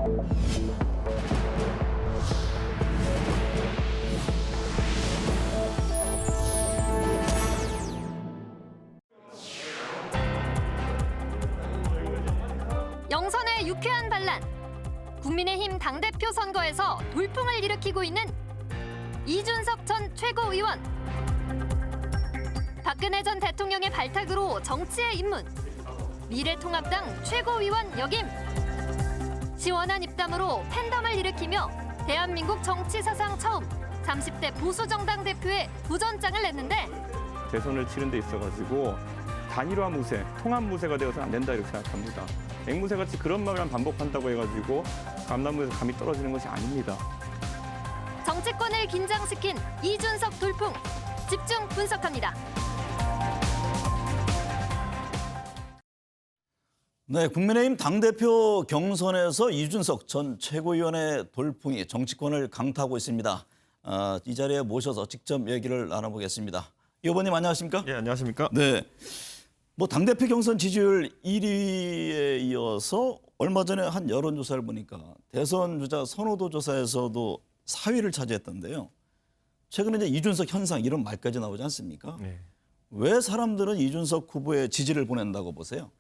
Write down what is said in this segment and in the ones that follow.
영선의 유쾌한 반란. 국민의힘 당대표 선거에서 돌풍을 일으키고 있는 이준석 전 최고위원. 박근혜 전 대통령의 발탁으로 정치에 입문. 미래통합당 최고위원 역임. 시원한 입담으로 팬덤을 일으키며 대한민국 정치 사상 처음 30대 보수정당 대표에 도전장을 냈는데 대선을 치른 데 있어가지고 단일화 무쇠, 통합 무쇠가 되어서는 안 된다 이렇게 생각합니다. 앵무새같이 그런 말만 반복한다고 해가지고 감나무에서 감이 떨어지는 것이 아닙니다. 정치권을 긴장시킨 이준석 돌풍. 집중 분석합니다. 네, 국민의힘 당대표 경선에서 이준석 전 최고위원의 돌풍이 정치권을 강타하고 있습니다. 이 자리에 모셔서 직접 얘기를 나눠보겠습니다. 이 후보님 안녕하십니까? 예, 안녕하십니까? 네, 뭐 당대표 경선 지지율 1위에 이어서 얼마 전에 한 여론조사를 보니까 대선 주자 선호도 조사에서도 4위를 차지했던데요. 최근에 이제 이준석 현상 이런 말까지 나오지 않습니까? 네. 왜 사람들은 이준석 후보의 지지를 보낸다고 보세요?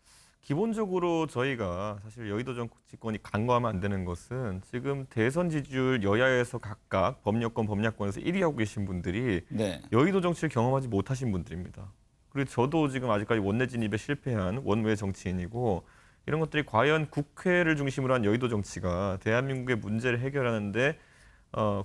기본적으로 저희가 사실 여의도 정치권이 간과하면 안 되는 것은 지금 대선 지지율 여야에서 각각 범여권, 범야권에서 1위하고 계신 분들이 네. 여의도 정치를 경험하지 못하신 분들입니다. 그리고 저도 지금 아직까지 원내 진입에 실패한 원외 정치인이고 이런 것들이 과연 국회를 중심으로 한 여의도 정치가 대한민국의 문제를 해결하는데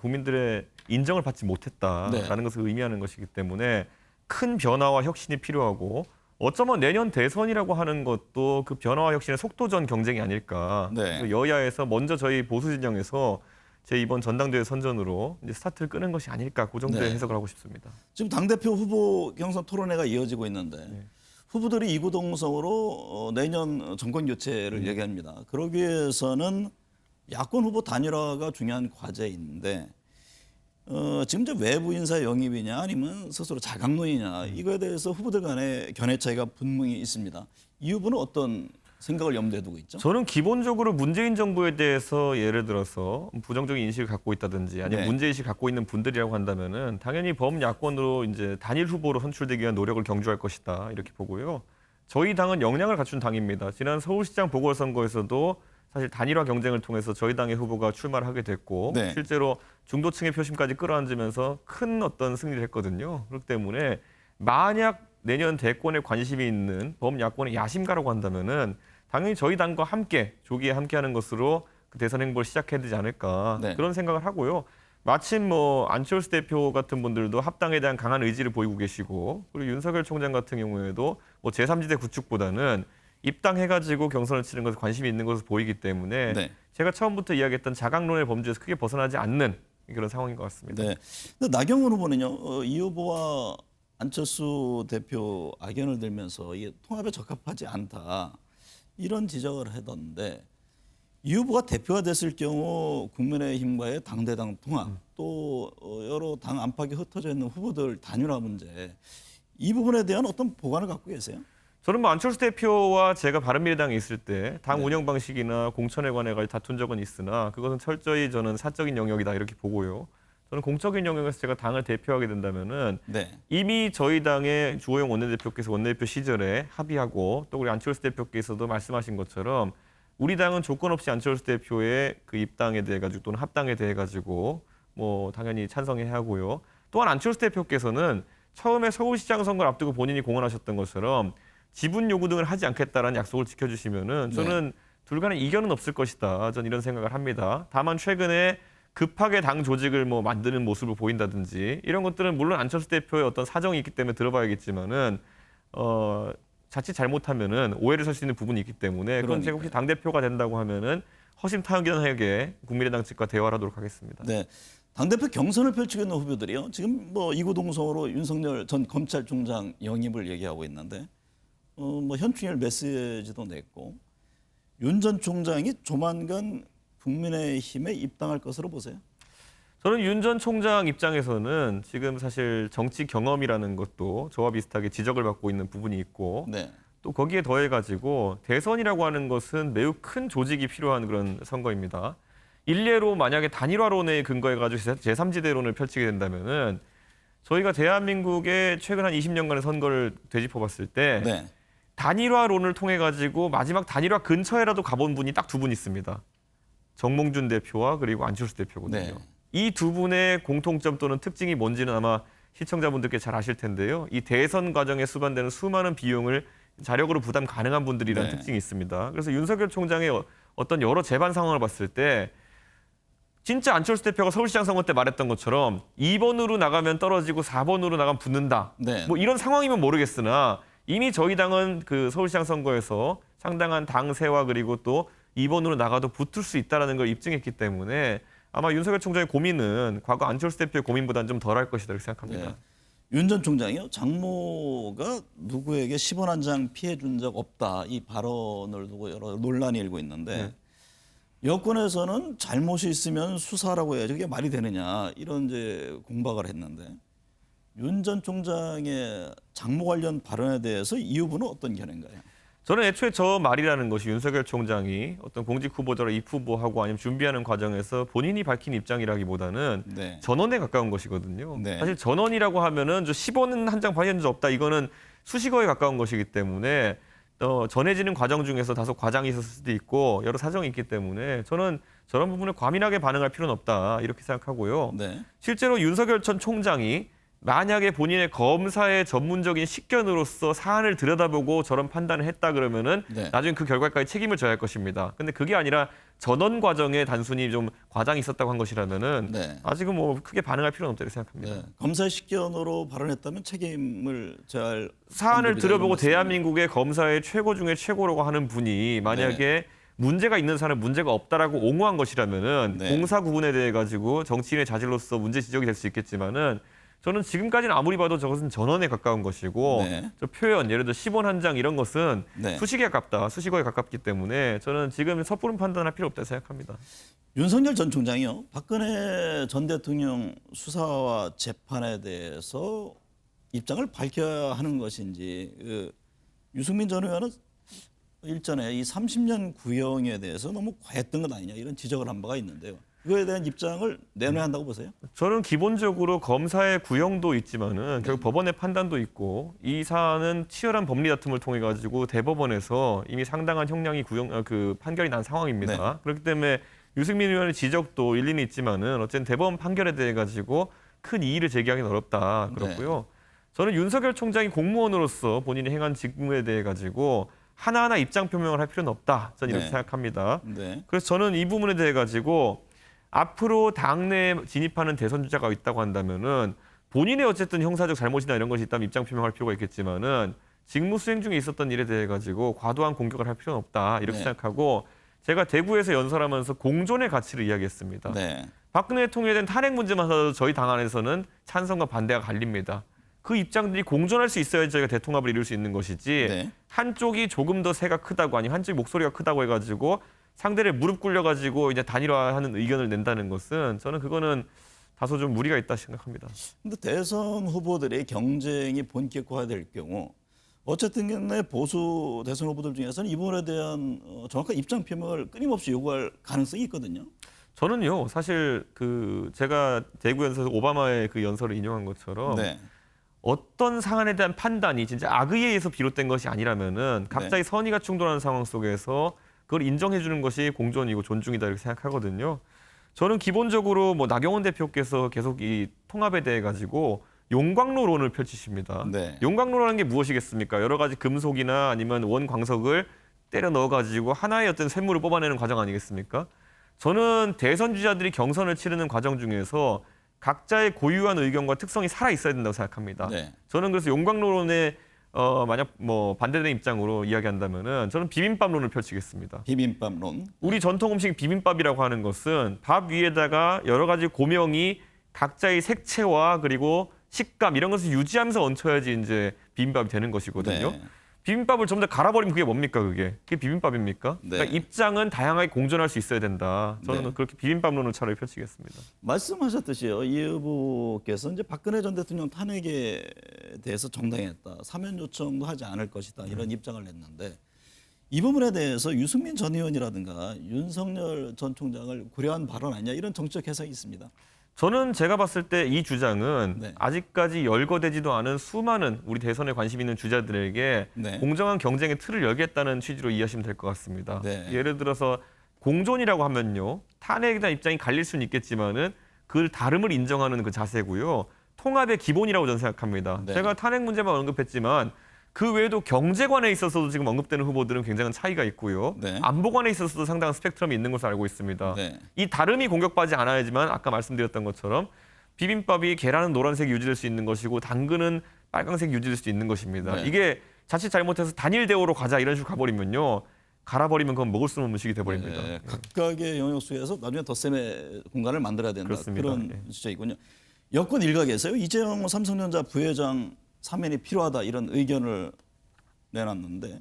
국민들의 인정을 받지 못했다라는 네. 것을 의미하는 것이기 때문에 큰 변화와 혁신이 필요하고 어쩌면 내년 대선이라고 하는 것도 그 변화와 혁신의 속도전 경쟁이 아닐까. 네. 여야에서 먼저 저희 보수 진영에서 제 이번 전당대회 선전으로 이제 스타트를 끄는 것이 아닐까. 그 정도의 네. 해석을 하고 싶습니다. 지금 당대표 후보 경선 토론회가 이어지고 있는데 네. 후보들이 이구동성으로 내년 정권 교체를 얘기합니다. 그러기 위해서는 야권 후보 단일화가 중요한 과제인데 지금 이제 외부 인사 영입이냐 아니면 스스로 자강론이냐 이거에 대해서 후보들 간의 견해 차이가 분명히 있습니다. 이 후보는 어떤 생각을 염두에 두고 있죠? 저는 기본적으로 문재인 정부에 대해서 예를 들어서 부정적인 인식을 갖고 있다든지 아니면 네. 문제의식을 갖고 있는 분들이라고 한다면은 당연히 범야권으로 이제 단일 후보로 선출되기 위한 노력을 경주할 것이다 이렇게 보고요. 저희 당은 역량을 갖춘 당입니다. 지난 서울시장 보궐선거에서도 사실 단일화 경쟁을 통해서 저희 당의 후보가 출마를 하게 됐고 네. 실제로 중도층의 표심까지 끌어안으면서 큰 어떤 승리를 했거든요. 그렇기 때문에 만약 내년 대권에 관심이 있는 범야권의 야심가라고 한다면은 당연히 저희 당과 함께 조기에 함께하는 것으로 그 대선 행보를 시작해야 되지 않을까 네. 그런 생각을 하고요. 마침 뭐 안철수 대표 같은 분들도 합당에 대한 강한 의지를 보이고 계시고 그리고 윤석열 총장 같은 경우에도 뭐 제3지대 구축보다는 입당해가지고 경선을 치는 것에 관심이 있는 것으로 보이기 때문에 네. 제가 처음부터 이야기했던 자강론의 범주에서 크게 벗어나지 않는 그런 상황인 것 같습니다. 네. 근데 나경원 후보는요, 이 후보와 안철수 대표 악연을 들면서 이게 통합에 적합하지 않다 이런 지적을 하던데 이 후보가 대표가 됐을 경우 국민의힘과의 당대당 통합 또 여러 당 안팎에 흩어져 있는 후보들 단일화 문제 이 부분에 대한 어떤 보관을 갖고 계세요? 저는 뭐 안철수 대표와 제가 바른미래당에 있을 때 당 운영 방식이나 공천에 관해 가지고 다툰 적은 있으나 그것은 철저히 저는 사적인 영역이다 이렇게 보고요. 저는 공적인 영역에서 제가 당을 대표하게 된다면은 네. 이미 저희 당의 주호영 원내대표께서 원내대표 시절에 합의하고 또 우리 안철수 대표께서도 말씀하신 것처럼 우리 당은 조건 없이 안철수 대표의 그 입당에 대해 가지고 또는 합당에 대해 가지고 뭐 당연히 찬성해야 하고요. 또한 안철수 대표께서는 처음에 서울시장 선거를 앞두고 본인이 공언하셨던 것처럼 지분 요구 등을 하지 않겠다라는 약속을 지켜주시면은 저는 둘 간에 이견은 없을 것이다. 저는 이런 생각을 합니다. 다만 최근에 급하게 당 조직을 뭐 만드는 모습을 보인다든지 이런 것들은 물론 안철수 대표의 어떤 사정이 있기 때문에 들어봐야겠지만은 자칫 잘못하면은 오해를 살 수 있는 부분이 있기 때문에 그건 제가 혹시 당 대표가 된다고 하면은 허심탄회하게 국민의당 측과 대화를 하도록 하겠습니다. 네. 당대표 경선을 펼치고 있는 후보들이요. 지금 뭐 이구동성으로 윤석열 전 검찰총장 영입을 얘기하고 있는데 뭐 현충일 메시지도 냈고 윤 전 총장이 조만간 국민의힘에 입당할 것으로 보세요? 저는 윤 전 총장 입장에서는 지금 사실 정치 경험이라는 것도 저와 비슷하게 지적을 받고 있는 부분이 있고 네. 또 거기에 더해가지고 대선이라고 하는 것은 매우 큰 조직이 필요한 그런 선거입니다. 일례로 만약에 단일화론에 근거해가지고 제3지대론을 펼치게 된다면은 저희가 대한민국의 최근 한 20년간의 선거를 되짚어봤을 때 네. 단일화론을 통해 가지고 마지막 단일화 근처에라도 가본 분이 딱 두 분 있습니다. 정몽준 대표와 그리고 안철수 대표거든요. 네. 이 두 분의 공통점 또는 특징이 뭔지는 아마 시청자분들께 잘 아실 텐데요. 이 대선 과정에 수반되는 수많은 비용을 자력으로 부담 가능한 분들이라는 네. 특징이 있습니다. 그래서 윤석열 총장의 어떤 여러 재반 상황을 봤을 때 진짜 안철수 대표가 서울시장 선거 때 말했던 것처럼 2번으로 나가면 떨어지고 4번으로 나가면 붙는다. 네. 뭐 이런 상황이면 모르겠으나 이미 저희 당은 그 서울시장 선거에서 상당한 당세와 그리고 또 2번으로 나가도 붙을 수 있다는 걸 입증했기 때문에 아마 윤석열 총장의 고민은 과거 안철수 대표의 고민보다는 좀 덜할 것이다 이렇게 생각합니다. 네. 윤 전 총장이요. 장모가 누구에게 10원 한 장 피해 준 적 없다. 이 발언을 두고 여러 논란이 일고 있는데 네. 여권에서는 잘못이 있으면 수사라고 해야지 그게 말이 되느냐 이런 이제 공박을 했는데 윤 전 총장의 장모 관련 발언에 대해서 이 후보는 어떤 견해인가요? 저는 애초에 저 말이라는 것이 윤석열 총장이 어떤 공직 후보자로 입후보하고 아니면 준비하는 과정에서 본인이 밝힌 입장이라기보다는 네. 전언에 가까운 것이거든요. 네. 사실 전언이라고 하면은 저 10원은 한 장 발견한 적 없다. 이거는 수식어에 가까운 것이기 때문에 전해지는 과정 중에서 다소 과장이 있었을 수도 있고 여러 사정이 있기 때문에 저는 저런 부분을 과민하게 반응할 필요는 없다 이렇게 생각하고요. 네. 실제로 윤석열 전 총장이 만약에 본인의 검사의 전문적인 식견으로서 사안을 들여다보고 저런 판단을 했다 그러면은 네. 나중에 그 결과까지 책임을 져야 할 것입니다. 근데 그게 아니라 전원 과정에 단순히 좀 과장이 있었다고 한 것이라면은 네. 아직은 뭐 크게 반응할 필요는 없다고 생각합니다. 네. 검사의 식견으로 발언했다면 책임을 져야 할 사안을 방법이다, 들여보고 이런 말씀이네요. 대한민국의 검사의 최고 중에 최고라고 하는 분이 만약에 문제가 있는 사안은 문제가 없다라고 옹호한 것이라면은 네. 공사 구분에 대해 가지고 정치인의 자질로서 문제 지적이 될 수 있겠지만은 저는 지금까지는 아무리 봐도 저것은 전언에 가까운 것이고 네. 저 표현 예를 들어 10원 한 장 이런 것은 네. 수식에 가깝다 수식어에 가깝기 때문에 저는 지금 섣부른 판단할 필요 없다고 생각합니다. 윤석열 전 총장이요. 박근혜 전 대통령 수사와 재판에 대해서 입장을 밝혀야 하는 것인지 유승민 전 의원은 일전에 이 30년 구형에 대해서 너무 과했던 것 아니냐 이런 지적을 한 바가 있는데요. 그거에 대한 입장을 내놔야 한다고 보세요? 저는 기본적으로 검사의 구형도 있지만은 결국 법원의 판단도 있고 이 사안은 치열한 법리 다툼을 통해 가지고 대법원에서 이미 상당한 형량이 판결이 난 상황입니다. 네. 그렇기 때문에 유승민 의원의 지적도 일리는 있지만은 어쨌든 대법원 판결에 대해 가지고 큰 이의를 제기하기는 어렵다 그렇고요. 저는 윤석열 총장이 공무원으로서 본인이 행한 직무에 대해 가지고 하나하나 입장 표명을 할 필요는 없다. 저는 이렇게 네. 생각합니다. 네. 그래서 저는 이 부분에 대해 가지고 앞으로 당내에 진입하는 대선 주자가 있다고 한다면은 본인의 어쨌든 형사적 잘못이나 이런 것이 있다면 입장 표명할 필요가 있겠지만은 직무 수행 중에 있었던 일에 대해 가지고 과도한 공격을 할 필요는 없다 이렇게 네. 생각하고 제가 대구에서 연설하면서 공존의 가치를 이야기했습니다. 네. 박근혜 대통령에 대한 탄핵 문제만 하더라도 저희 당 안에서는 찬성과 반대가 갈립니다. 그 입장들이 공존할 수 있어야지 저희가 대통합을 이룰 수 있는 것이지 네. 한쪽이 조금 더 새가 크다고 아니면 한쪽이 목소리가 크다고 해가지고 상대를 무릎 꿇려가지고 이제 단일화하는 의견을 낸다는 것은 저는 그거는 다소 좀 무리가 있다 생각합니다. 근데 대선 후보들의 경쟁이 본격화될 경우 어쨌든 간에 보수 대선 후보들 중에서는 이 부분에 대한 정확한 입장 표명을 끊임없이 요구할 가능성이 있거든요. 저는요 사실 제가 대구 연설에서 오바마의 그 연설을 인용한 것처럼 네. 어떤 사안에 대한 판단이 진짜 악의에 의해서 비롯된 것이 아니라면은 각자의 선의가 충돌하는 상황 속에서 그걸 인정해 주는 것이 공존이고 존중이다 이렇게 생각하거든요. 저는 기본적으로 뭐 나경원 대표께서 계속 이 통합에 대해 가지고 용광로론을 펼치십니다. 네. 용광로라는 게 무엇이겠습니까? 여러 가지 금속이나 아니면 원광석을 때려 넣어 가지고 하나의 어떤 샘물을 뽑아내는 과정 아니겠습니까? 저는 대선 주자들이 경선을 치르는 과정 중에서 각자의 고유한 의견과 특성이 살아 있어야 된다고 생각합니다. 네. 저는 그래서 용광로론에 만약 뭐 반대되는 입장으로 이야기한다면은 저는 비빔밥론을 펼치겠습니다. 비빔밥론. 우리 전통 음식 비빔밥이라고 하는 것은 밥 위에다가 여러 가지 고명이 각자의 색채와 그리고 식감 이런 것을 유지하면서 얹혀야지 이제 비빔밥이 되는 것이거든요. 네. 비빔밥을 전부 다 갈아버리면 그게 뭡니까 그게? 그게 비빔밥입니까? 네. 그러니까 입장은 다양하게 공존할 수 있어야 된다. 저는 네. 그렇게 비빔밥론을 차라리 펼치겠습니다. 말씀하셨듯이요. 이 후보께서 이제 박근혜 전 대통령 탄핵에 대해서 정당했다. 사면 요청도 하지 않을 것이다. 이런 입장을 냈는데 이 부분에 대해서 유승민 전 의원이라든가 윤석열 전 총장을 고려한 발언 아니냐 이런 정치적 해석이 있습니다. 저는 제가 봤을 때 이 주장은 네. 아직까지 열거되지도 않은 수많은 우리 대선에 관심 있는 주자들에게 네. 공정한 경쟁의 틀을 열겠다는 취지로 이해하시면 될 것 같습니다. 네. 예를 들어서 공존이라고 하면요. 탄핵에 대한 입장이 갈릴 수는 있겠지만은 그 다름을 인정하는 그 자세고요. 통합의 기본이라고 저는 생각합니다. 네. 제가 탄핵 문제만 언급했지만 그 외에도 경제관에 있어서도 지금 언급되는 후보들은 굉장한 차이가 있고요. 네. 안보관에 있어서도 상당한 스펙트럼이 있는 것으로 알고 있습니다. 네. 이 다름이 공격받지 않아야지만 아까 말씀드렸던 것처럼 비빔밥이 계란은 노란색이 유지될 수 있는 것이고 당근은 빨강색이 유지될 수 있는 것입니다. 네. 이게 자칫 잘못해서 단일 대우로 가자 이런 식으로 가버리면요. 갈아버리면 그건 먹을 수 없는 음식이 돼버립니다. 네, 각각의 영역 속에서 나중에 덧셈의 공간을 만들어야 된다. 그렇습니다. 그런 예. 주장이군요. 여권 일각에서요. 이재용 삼성전자 부회장 사면이 필요하다 이런 의견을 내놨는데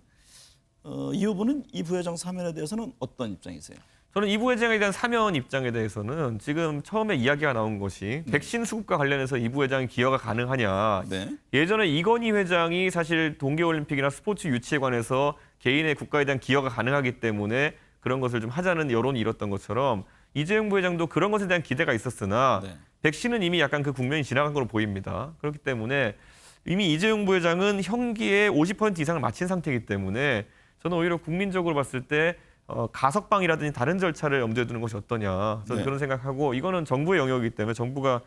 이 후보는 이 부회장 사면에 대해서는 어떤 입장이세요? 저는 이 부회장에 대한 사면 입장에 대해서는 지금 처음에 이야기가 나온 것이 백신 수급과 관련해서 이 부회장이 기여가 가능하냐. 네. 예전에 이건희 회장이 사실 동계올림픽이나 스포츠 유치에 관해서 개인의 국가에 대한 기여가 가능하기 때문에 그런 것을 좀 하자는 여론이 일었던 것처럼 이재용 부회장도 그런 것에 대한 기대가 있었으나 네. 백신은 이미 약간 그 국면이 지나간 걸로 보입니다. 그렇기 때문에 이미 이재용 부회장은 형기의 50% 이상을 마친 상태이기 때문에 저는 오히려 국민적으로 봤을 때 가석방이라든지 다른 절차를 염두에 두는 것이 어떠냐 저는 네. 그런 생각하고 이거는 정부의 영역이기 때문에 정부가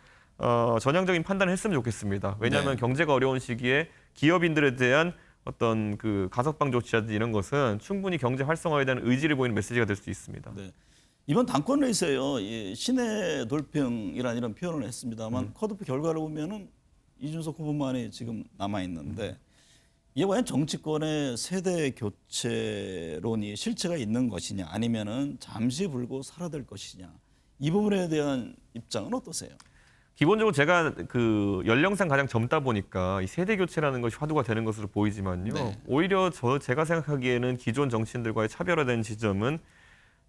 전향적인 판단을 했으면 좋겠습니다. 왜냐하면 네. 경제가 어려운 시기에 기업인들에 대한 어떤 그 가석방 조치라든지 이런 것은 충분히 경제 활성화에 대한 의지를 보이는 메시지가 될 수 있습니다. 네. 이번 당권 레이스에요. 이 신의 돌평이라는 이런 표현을 했습니다만 컷오프 결과를 보면은 이준석 후보만이 지금 남아 있는데 이게 과연 정치권의 세대 교체론이 실체가 있는 것이냐 아니면은 잠시 불고 사라질 것이냐 이 부분에 대한 입장은 어떠세요? 기본적으로 제가 그 연령상 가장 젊다 보니까 이 세대 교체라는 것이 화두가 되는 것으로 보이지만요. 네. 오히려 제가 생각하기에는 기존 정치인들과의 차별화된 지점은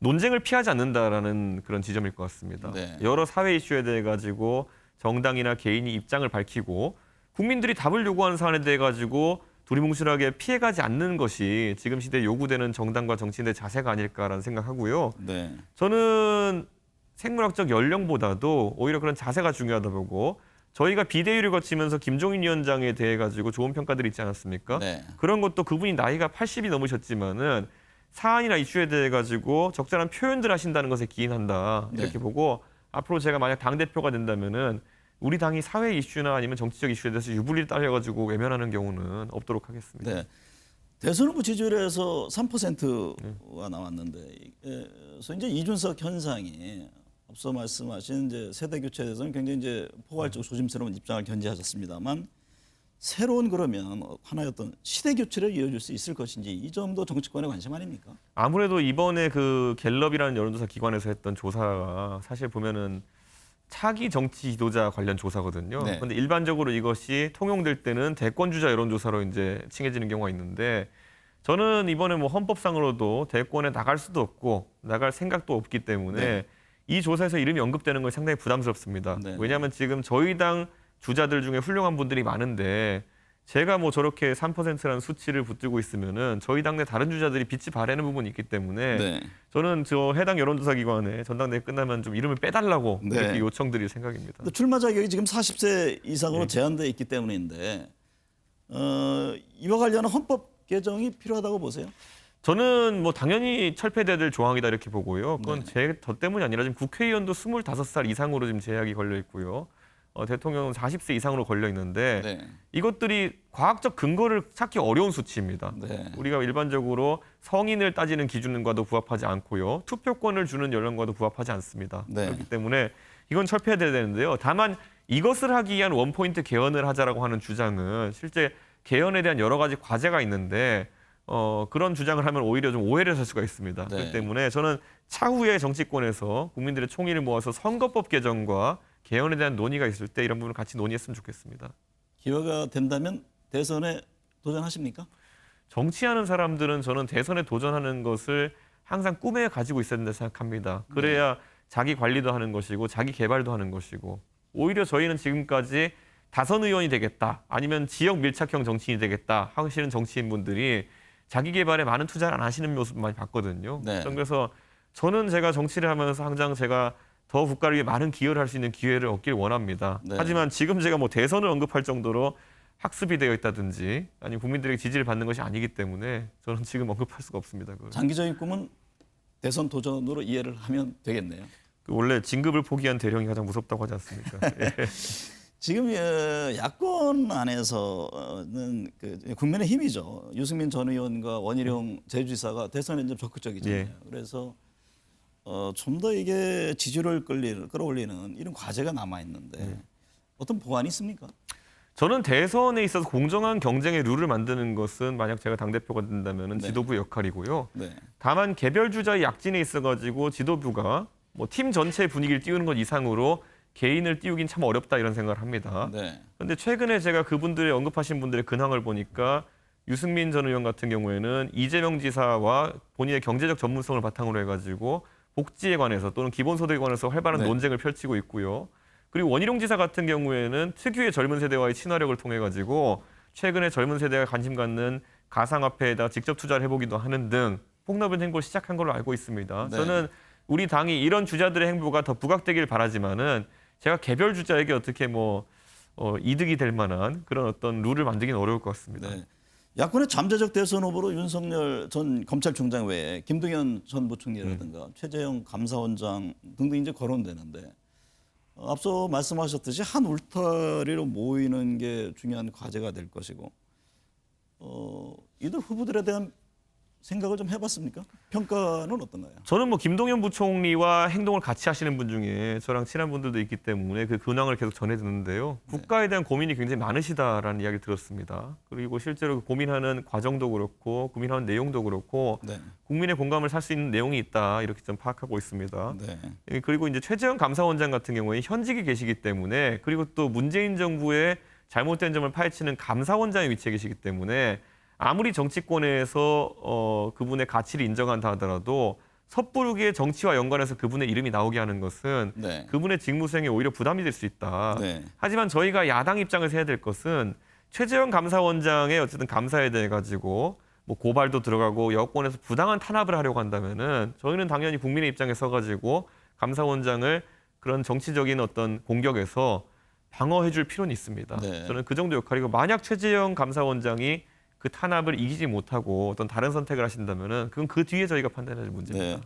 논쟁을 피하지 않는다라는 그런 지점일 것 같습니다. 네. 여러 사회 이슈에 대해 가지고 정당이나 개인이 입장을 밝히고 국민들이 답을 요구하는 사안에 대해 가지고 두리뭉실하게 피해가지 않는 것이 지금 시대에 요구되는 정당과 정치인의 자세가 아닐까라는 생각하고요. 네. 저는 생물학적 연령보다도 오히려 그런 자세가 중요하다 보고 저희가 비대위를 거치면서 김종인 위원장에 대해 가지고 좋은 평가들이 있지 않았습니까? 네. 그런 것도 그분이 나이가 80이 넘으셨지만은 사안이나 이슈에 대해 가지고 적절한 표현들 하신다는 것에 기인한다 이렇게 네. 보고 앞으로 제가 만약 당 대표가 된다면은 우리 당이 사회 이슈나 아니면 정치적 이슈에 대해서 유불리를 따려가지고 외면하는 경우는 없도록 하겠습니다. 네. 대선 후보 지지율에서 3%가 나왔는데 그래서 이제 이준석 현상이 앞서 말씀하신 이제 세대 교체에 대해서는 굉장히 이제 포괄적 조심스러운 입장을 견지하셨습니다만 새로운 그러면 하나의 어떤 시대 교체를 이어줄 수 있을 것인지 이 점도 정치권의 관심 아닙니까? 아무래도 이번에 그 갤럽이라는 여론조사 기관에서 했던 조사가 사실 보면은 차기 정치 지도자 관련 조사거든요. 네. 그런데 일반적으로 이것이 통용될 때는 대권주자 여론조사로 이제 칭해지는 경우가 있는데 저는 이번에 뭐 헌법상으로도 대권에 나갈 수도 없고 나갈 생각도 없기 때문에 네. 이 조사에서 이름이 언급되는 것이 상당히 부담스럽습니다. 네. 왜냐하면 지금 저희 당 주자들 중에 훌륭한 분들이 많은데 제가 뭐 저렇게 3%라는 수치를 붙들고 있으면은 저희 당내 다른 주자들이 빛이 바라는 부분이 있기 때문에 네. 저는 저 해당 여론조사 기관에 전당대회 끝나면 좀 이름을 빼달라고 네. 이렇게 요청드릴 생각입니다. 또 출마 자격이 지금 40세 이상으로 네. 제한돼 있기 때문인데 이와 관련한 헌법 개정이 필요하다고 보세요? 저는 뭐 당연히 철폐돼야 될 조항이다 이렇게 보고요. 그건 저 때문이 아니라 지금 국회의원도 25살 이상으로 지금 제약이 걸려 있고요. 대통령은 40세 이상으로 걸려 있는데 네. 이것들이 과학적 근거를 찾기 어려운 수치입니다. 네. 우리가 일반적으로 성인을 따지는 기준과도 부합하지 않고요. 투표권을 주는 연령과도 부합하지 않습니다. 네. 그렇기 때문에 이건 철폐돼야 되는데요. 다만 이것을 하기 위한 원포인트 개헌을 하자라고 하는 주장은 실제 개헌에 대한 여러 가지 과제가 있는데 그런 주장을 하면 오히려 좀 오해를 살 수가 있습니다. 네. 그렇기 때문에 저는 차후에 정치권에서 국민들의 총의를 모아서 선거법 개정과 개헌에 대한 논의가 있을 때 이런 부분을 같이 논의했으면 좋겠습니다. 기회가 된다면 대선에 도전하십니까? 정치하는 사람들은 저는 대선에 도전하는 것을 항상 꿈에 가지고 있어야 된다 생각합니다. 그래야 자기 관리도 하는 것이고 자기 개발도 하는 것이고 오히려 저희는 지금까지 다선 의원이 되겠다 아니면 지역 밀착형 정치인이 되겠다 하시는 정치인분들이 자기 개발에 많은 투자를 안 하시는 모습 많이 봤거든요. 네. 그래서 저는 제가 정치를 하면서 항상 제가 더 국가를 위해 많은 기여를 할 수 있는 기회를 얻길 원합니다. 네. 하지만 지금 제가 뭐 대선을 언급할 정도로 학습이 되어 있다든지 아니면 국민들에게 지지를 받는 것이 아니기 때문에 저는 지금 언급할 수가 없습니다. 그걸. 장기적인 꿈은 대선 도전으로 이해를 하면 되겠네요. 원래 진급을 포기한 대령이 가장 무섭다고 하지 않습니까? 예. 지금 야권 안에서는 그 국민의힘이죠. 유승민 전 의원과 원희룡 제주지사가 대선에 좀 적극적이잖아요. 예. 그래서 좀 더 이게 지지율을 끌어올리는 이런 과제가 남아 있는데 어떤 보완이 있습니까? 저는 대선에 있어서 공정한 경쟁의 룰을 만드는 것은 만약 제가 당대표가 된다면 네. 지도부 역할이고요. 네. 다만 개별 주자의 약진에 있어가지고 지도부가 뭐 팀 전체 분위기를 띄우는 것 이상으로 개인을 띄우긴 참 어렵다 이런 생각을 합니다. 네. 그런데 최근에 제가 그분들의 언급하신 분들의 근황을 보니까 유승민 전 의원 같은 경우에는 이재명 지사와 본인의 경제적 전문성을 바탕으로 해가지고 복지에 관해서 또는 기본소득에 관해서 활발한 네. 논쟁을 펼치고 있고요. 그리고 원희룡 지사 같은 경우에는 특유의 젊은 세대와의 친화력을 통해 가지고 최근에 젊은 세대가 관심 갖는 가상화폐에다 직접 투자를 해보기도 하는 등 폭넓은 행보를 시작한 걸로 알고 있습니다. 네. 저는 우리 당이 이런 주자들의 행보가 더 부각되길 바라지만은 제가 개별 주자에게 어떻게 이득이 될 만한 그런 어떤 룰을 만들기는 어려울 것 같습니다. 네. 야권의 잠재적 대선 후보로 윤석열 전 검찰총장 외에 김동연 전 부총리라든가 최재형 감사원장 등등 이제 거론되는데 앞서 말씀하셨듯이 한 울타리로 모이는 게 중요한 과제가 될 것이고 이들 후보들에 대한 생각을 좀 해봤습니까? 평가는 어떤가요? 저는 김동연 부총리와 행동을 같이 하시는 분 중에 저랑 친한 분들도 있기 때문에 그 근황을 계속 전해 듣는데요. 국가에 대한 고민이 굉장히 많으시다라는 이야기를 들었습니다. 그리고 실제로 고민하는 과정도 그렇고 고민하는 내용도 그렇고 네. 국민의 공감을 살 수 있는 내용이 있다 이렇게 좀 파악하고 있습니다. 네. 그리고 이제 최재형 감사원장 같은 경우에 현직에 계시기 때문에 그리고 또 문재인 정부의 잘못된 점을 파헤치는 감사원장의 위치에 계시기 때문에 아무리 정치권에서 그분의 가치를 인정한다 하더라도 섣부르게 정치와 연관해서 그분의 이름이 나오게 하는 것은 네. 그분의 직무 수행에 오히려 부담이 될 수 있다. 네. 하지만 저희가 야당 입장에서 해야 될 것은 최재형 감사원장의 어쨌든 감사에 대해 가지고 고발도 들어가고 여권에서 부당한 탄압을 하려고 한다면은 저희는 당연히 국민의 입장에 서가지고 감사원장을 그런 정치적인 어떤 공격에서 방어해줄 필요는 있습니다. 네. 저는 그 정도 역할이고 만약 최재형 감사원장이 그 탄압을 이기지 못하고 어떤 다른 선택을 하신다면은 그건 그 뒤에 저희가 판단할 문제입니다. 네.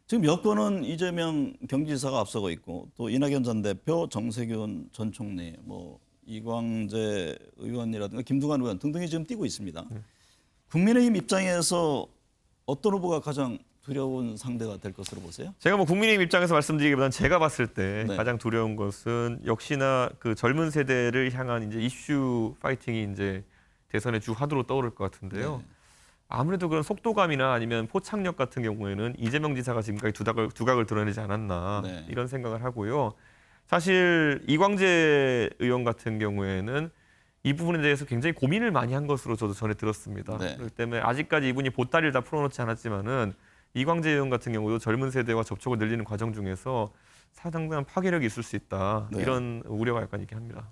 지금 여권은 이재명 경기지사가 앞서고 있고 또 이낙연 전 대표, 정세균 전 총리, 이광재 의원이라든가 김두관 의원 등등이 지금 뛰고 있습니다. 국민의힘 입장에서 어떤 후보가 가장 두려운 상대가 될 것으로 보세요? 제가 국민의힘 입장에서 말씀드리기보다는 제가 봤을 때 네. 가장 두려운 것은 역시나 그 젊은 세대를 향한 이제 이슈 파이팅이 이제 대선의 주 화두로 떠오를 것 같은데요. 네. 아무래도 그런 속도감이나 아니면 포착력 같은 경우에는 이재명 지사가 지금까지 두각을 드러내지 않았나 네. 이런 생각을 하고요. 사실 이광재 의원 같은 경우에는 이 부분에 대해서 굉장히 고민을 많이 한 것으로 저도 전에 들었습니다. 네. 그렇기 때문에 아직까지 이분이 보따리를 다 풀어놓지 않았지만은 이광재 의원 같은 경우도 젊은 세대와 접촉을 늘리는 과정 중에서 상당한 파괴력이 있을 수 있다. 네. 이런 우려가 약간 있긴 합니다.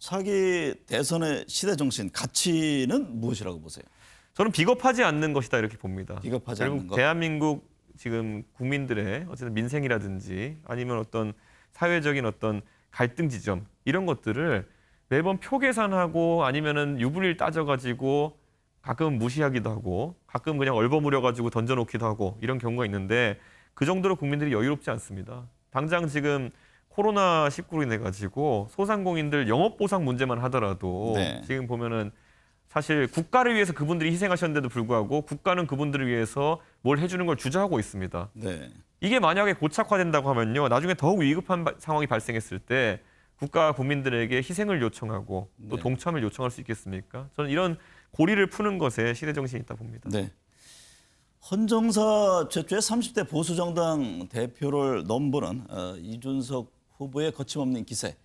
차기 대선의 시대 정신, 가치는 무엇이라고 보세요? 저는 비겁하지 않는 것이다 이렇게 봅니다. 비겁하지 결국 않는 것. 대한민국 지금 국민들의 어쨌든 민생이라든지 아니면 어떤 사회적인 어떤 갈등 지점 이런 것들을 매번 표 계산하고 아니면은 유불리를 따져가지고 가끔 무시하기도 하고 가끔 그냥 얼버무려가지고 던져놓기도 하고 이런 경우가 있는데 그 정도로 국민들이 여유롭지 않습니다. 당장 지금 코로나19로 인해 가지고 소상공인들 영업보상 문제만 하더라도 네. 지금 보면은 사실 국가를 위해서 그분들이 희생하셨는데도 불구하고 국가는 그분들을 위해서 뭘 해주는 걸 주저하고 있습니다. 네. 이게 만약에 고착화된다고 하면요. 나중에 더욱 위급한 상황이 발생했을 때 국가가 국민들에게 희생을 요청하고 또 네. 동참을 요청할 수 있겠습니까? 저는 이런 고리를 푸는 것에 시대정신이 있다 봅니다. 네. 헌정사 최초의 30대 보수정당 대표를 넘보는 이준석 후보의 거침없는 기세,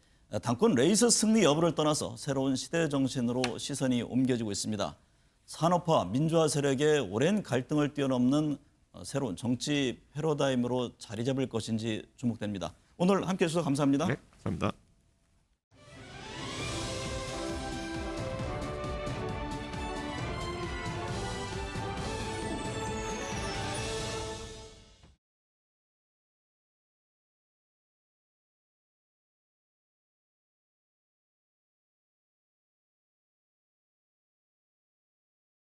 당권 레이스 승리 여부를 떠나서 새로운 시대 정신으로 시선이 옮겨지고 있습니다. 산업화, 민주화 세력의 오랜 갈등을 뛰어넘는 새로운 정치 패러다임으로 자리 잡을 것인지 주목됩니다. 오늘 함께해 주셔서 감사합니다. 네, 감사합니다.